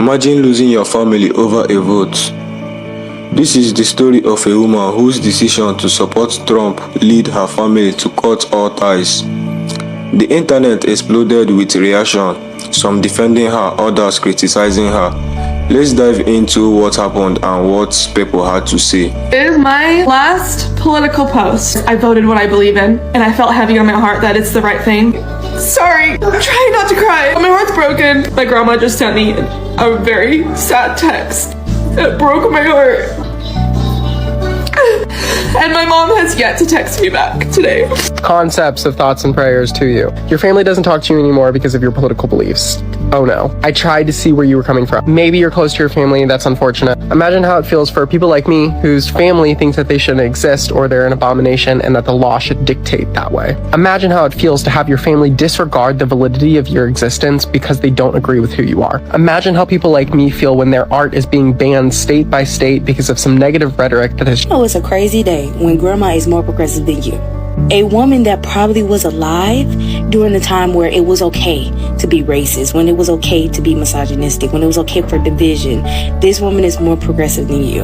Imagine losing your family over a vote. This is the story of a woman whose decision to support Trump led her family to cut all ties. The internet exploded with reaction, some defending her, others criticizing her. Let's dive into what happened and what people had to say. It is my last political post. I voted what I believe in, and I felt heavy on my heart that it's the right thing. Sorry, I'm trying not to cry. My heart's broken. My grandma just sent me a very sad text. It broke my heart. And my mom has yet to text me back today. Concepts of thoughts and prayers to you. Your family doesn't talk to you anymore because of your political beliefs. Oh no. I tried to see where you were coming from. Maybe you're close to your family, that's unfortunate. Imagine how it feels for people like me whose family thinks that they shouldn't exist or they're an abomination and that the law should dictate that way. Imagine how it feels to have your family disregard the validity of your existence because they don't agree with who you are. Imagine how people like me feel when their art is being banned state by state because of some negative rhetoric that has... Oh, it's a crazy day when grandma is more progressive than you. A woman that probably was alive during the time where it was okay to be racist, when it was okay to be misogynistic, when it was okay for division. This woman is more progressive than you.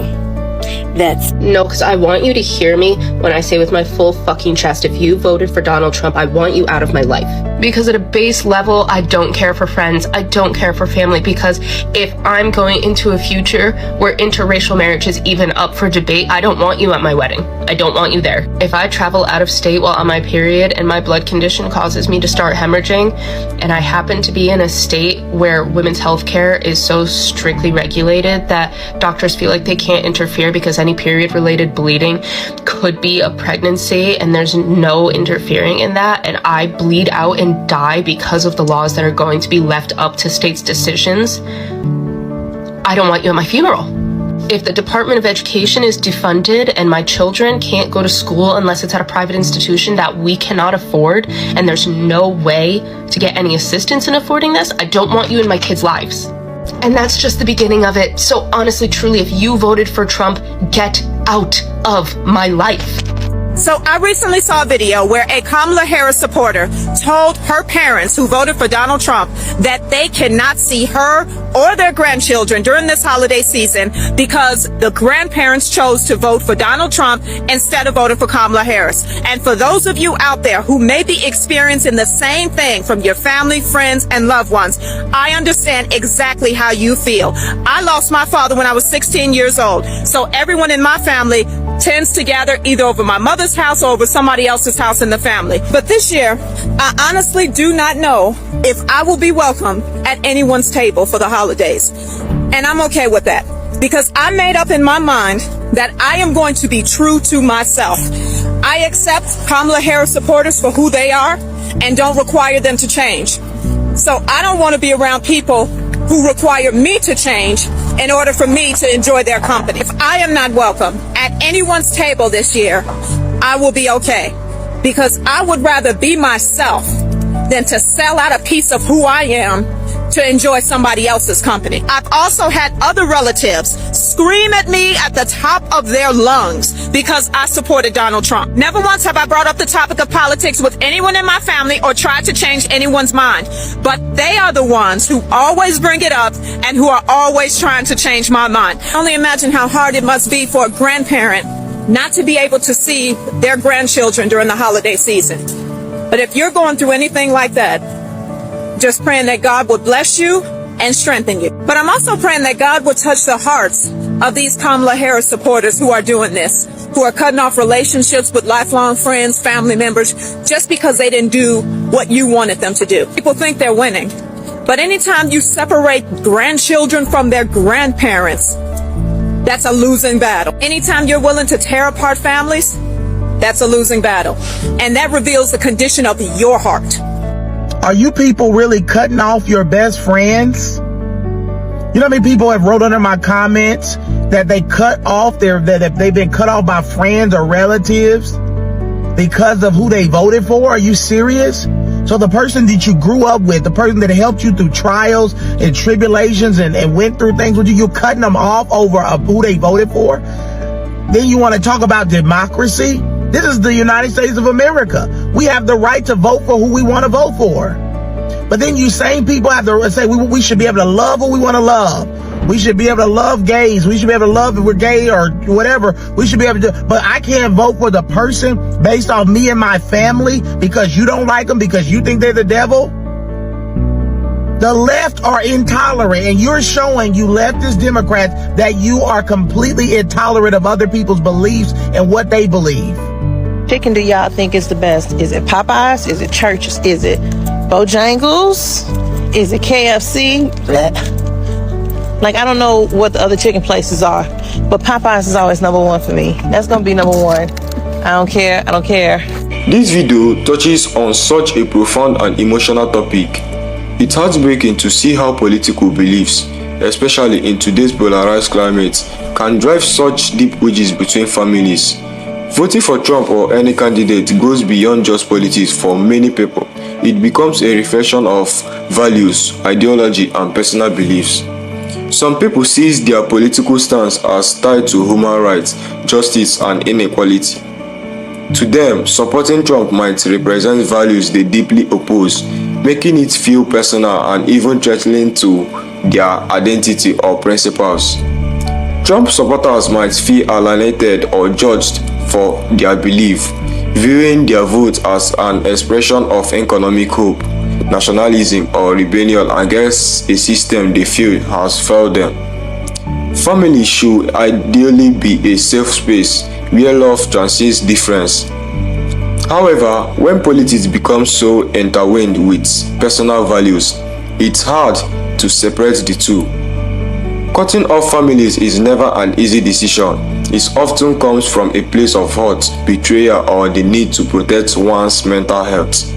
No, because I want you to hear me when I say with my full fucking chest, if you voted for Donald Trump, I want you out of my life. Because at a base level, I don't care for friends. I don't care for family, because if I'm going into a future where interracial marriage is even up for debate, I don't want you at my wedding. I don't want you there. If I travel out of state while on my period and my blood condition causes me to start hemorrhaging, and I happen to be in a state where women's health care is so strictly regulated that doctors feel like they can't interfere because any period-related bleeding could be a pregnancy and there's no interfering in that, and I bleed out and die because of the laws that are going to be left up to states' decisions, I don't want you at my funeral. If the Department of Education is defunded and my children can't go to school unless it's at a private institution that we cannot afford, and there's no way to get any assistance in affording this, I don't want you in my kids' lives. And that's just the beginning of it. So honestly, truly, if you voted for Trump, get out of my life. So I recently saw a video where a Kamala Harris supporter told her parents who voted for Donald Trump that they cannot see her or their grandchildren during this holiday season because the grandparents chose to vote for Donald Trump instead of voting for Kamala Harris. And for those of you out there who may be experiencing the same thing from your family, friends, and loved ones, I understand exactly how you feel. I lost my father when I was 16 years old. So everyone in my family tends to gather either over my mother's house or over somebody else's house in the family. But this year, I honestly do not know if I will be welcome at anyone's table for the holidays. And I'm okay with that because I made up in my mind that I am going to be true to myself. I accept Kamala Harris supporters for who they are and don't require them to change. So I don't want to be around people who require me to change in order for me to enjoy their company. If I am not welcome at anyone's table this year, I will be okay, because I would rather be myself than to sell out a piece of who I am to enjoy somebody else's company. I've also had other relatives scream at me at the top of their lungs because I supported Donald Trump. Never once have I brought up the topic of politics with anyone in my family or tried to change anyone's mind. But they are the ones who always bring it up and who are always trying to change my mind. Only imagine how hard it must be for a grandparent not to be able to see their grandchildren during the holiday season. But if you're going through anything like that, just praying that God would bless you and strengthen you. But I'm also praying that God would touch the hearts of these Kamala Harris supporters who are doing this, who are cutting off relationships with lifelong friends, family members, just because they didn't do what you wanted them to do. People think they're winning. But anytime you separate grandchildren from their grandparents, that's a losing battle. Anytime you're willing to tear apart families, that's a losing battle. And that reveals the condition of your heart. Are you people really cutting off your best friends? You know how many people have wrote under my comments that they cut off that they've been cut off by friends or relatives because of who they voted for? Are you serious? So the person that you grew up with, the person that helped you through trials and tribulations and went through things with you, you're cutting them off over who they voted for? Then you want to talk about democracy? This is the United States of America. We have the right to vote for who we want to vote for. But then you same people have to say we should be able to love who we want to love. We should be able to love gays. We should be able to love if we're gay or whatever. We should be able to but I can't vote for the person based off me and my family because you don't like them, because you think they're the devil. The left are intolerant, and you're showing, you leftist Democrats, that you are completely intolerant of other people's beliefs and what they believe. Chicken do y'all think is the best? Is it Popeyes? Is it Church's? Is it Bojangles? Is it KFC? Blech. Like, I don't know what the other chicken places are, but Popeyes is always number one for me. That's gonna be number one. I don't care. I don't care. This video touches on such a profound and emotional topic. It's heartbreaking to see how political beliefs, especially in today's polarized climate, can drive such deep wedges between families. Voting for Trump or any candidate goes beyond just politics for many people. It becomes a reflection of values, ideology, and personal beliefs. Some people see their political stance as tied to human rights, justice, and inequality. To them, supporting Trump might represent values they deeply oppose, making it feel personal and even threatening to their identity or principles. Trump supporters might feel alienated or judged for their belief, viewing their vote as an expression of economic hope, nationalism, or rebellion against a system they feel has failed them. Family should ideally be a safe space where love transcends difference. However, when politics becomes so intertwined with personal values, it's hard to separate the two. Cutting off families is never an easy decision. It often comes from a place of hurt, betrayal, or the need to protect one's mental health.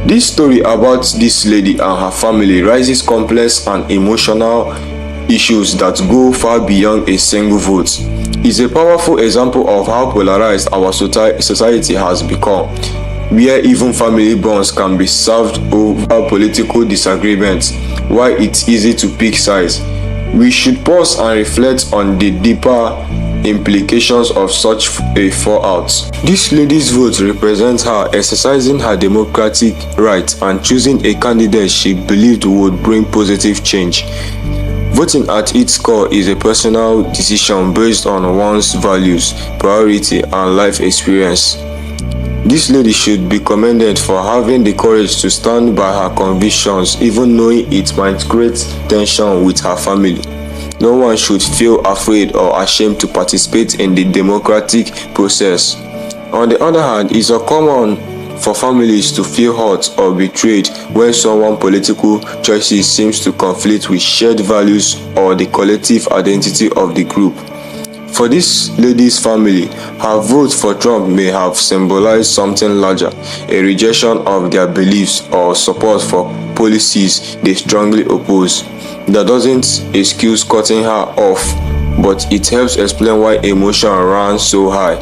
This story about this lady and her family raises complex and emotional issues that go far beyond a single vote. It's a powerful example of how polarized our society has become, where even family bonds can be served over political disagreements. While it's easy to pick sides, we should pause and reflect on the deeper implications of such a fallout. This lady's vote represents her exercising her democratic rights and choosing a candidate she believed would bring positive change. Voting at its core is a personal decision based on one's values, priority, and life experience. This lady should be commended for having the courage to stand by her convictions, even knowing it might create tension with her family. No one should feel afraid or ashamed to participate in the democratic process. On the other hand, it's common for families to feel hurt or betrayed when someone's political choices seems to conflict with shared values or the collective identity of the group. For this lady's family, her vote for Trump may have symbolized something larger, a rejection of their beliefs or support for policies they strongly oppose. That doesn't excuse cutting her off, but it helps explain why emotion ran so high.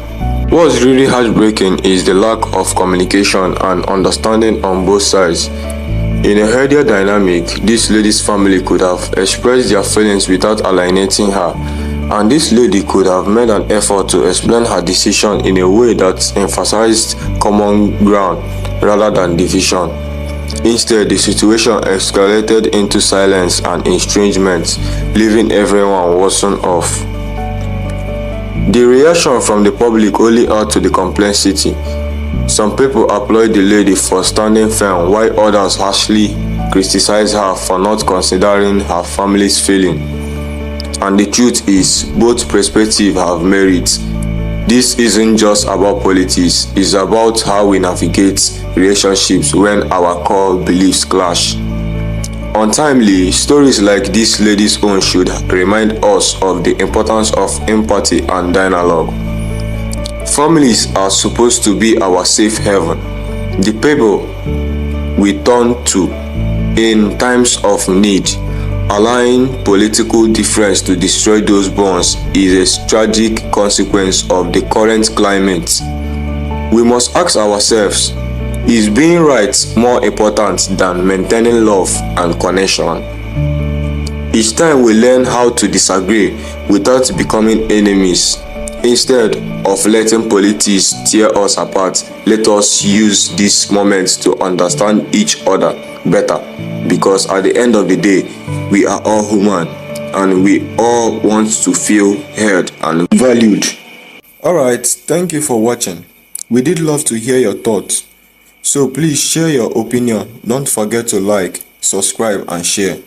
What's really heartbreaking is the lack of communication and understanding on both sides. In a healthier dynamic, this lady's family could have expressed their feelings without alienating her, and this lady could have made an effort to explain her decision in a way that emphasized common ground rather than division. Instead, the situation escalated into silence and estrangement, leaving everyone worse off. The reaction from the public only adds to the complexity. Some people applaud the lady for standing firm, while others harshly criticize her for not considering her family's feeling. And the truth is, both perspectives have merit. This isn't just about politics, it's about how we navigate relationships when our core beliefs clash. Untimely, stories like this lady's own should remind us of the importance of empathy and dialogue. Families are supposed to be our safe haven, the people we turn to in times of need. Allowing political difference to destroy those bonds is a tragic consequence of the current climate. We must ask ourselves, is being right more important than maintaining love and connection? Each time we learn how to disagree without becoming enemies, instead of letting politics tear us apart, let us use these moments to understand each other better, because at the end of the day, we are all human and we all want to feel heard and valued. Alright, thank you for watching. We did love to hear your thoughts. So please share your opinion. Don't forget to like, subscribe and share.